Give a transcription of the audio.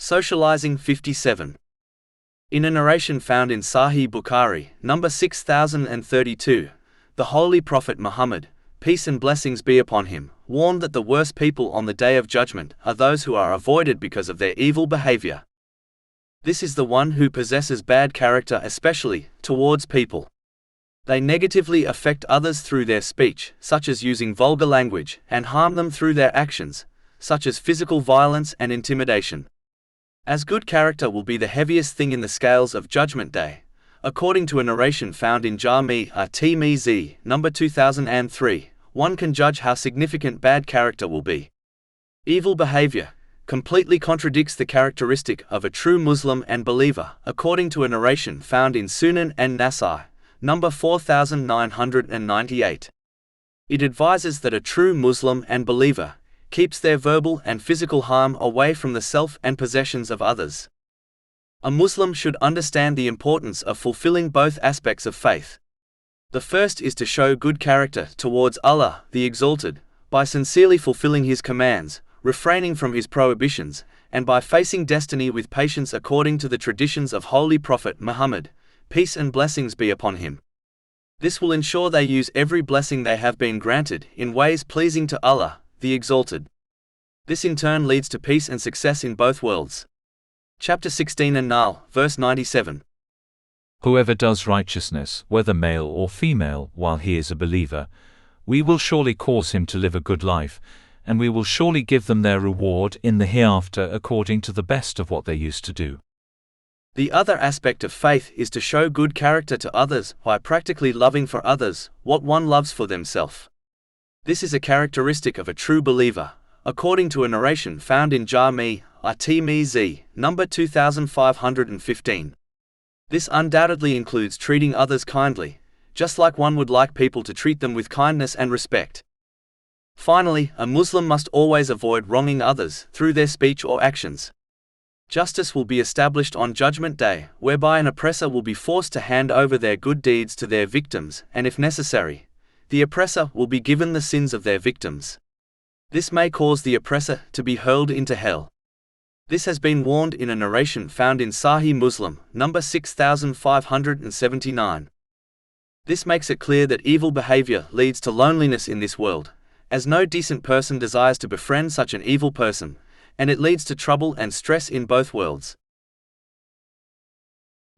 Socializing 57. In a narration found in Sahih Bukhari, number 6032, the Holy Prophet Muhammad, peace and blessings be upon him, warned that the worst people on the Day of Judgment are those who are avoided because of their evil behavior. This is the one who possesses bad character, especially towards people. They negatively affect others through their speech, such as using vulgar language, and harm them through their actions, such as physical violence and intimidation. As good character will be the heaviest thing in the scales of Judgment Day, according to a narration found in Jami'a number 2003, one can judge how significant bad character will be. Evil behavior completely contradicts the characteristic of a true Muslim and believer, according to a narration found in Sunan an-Nasai, number 4998. It advises that a true Muslim and believer keeps their verbal and physical harm away from the self and possessions of others. A Muslim should understand the importance of fulfilling both aspects of faith. The first is to show good character towards Allah, the Exalted, by sincerely fulfilling His commands, refraining from His prohibitions, and by facing destiny with patience according to the traditions of Holy Prophet Muhammad, peace and blessings be upon him. This will ensure they use every blessing they have been granted in ways pleasing to Allah, the Exalted. This in turn leads to peace and success in both worlds. Chapter 16 An-Nahl, verse 97. Whoever does righteousness, whether male or female, while he is a believer, we will surely cause him to live a good life, and we will surely give them their reward in the hereafter according to the best of what they used to do. The other aspect of faith is to show good character to others by practically loving for others what one loves for themselves. This is a characteristic of a true believer, according to a narration found in Jami'a number 2515. This undoubtedly includes treating others kindly, just like one would like people to treat them with kindness and respect. Finally, a Muslim must always avoid wronging others through their speech or actions. Justice will be established on Judgment Day, whereby an oppressor will be forced to hand over their good deeds to their victims, and if necessary, the oppressor will be given the sins of their victims. This may cause the oppressor to be hurled into hell. This has been warned in a narration found in Sahih Muslim, number 6579. This makes it clear that evil behavior leads to loneliness in this world, as no decent person desires to befriend such an evil person, and it leads to trouble and stress in both worlds.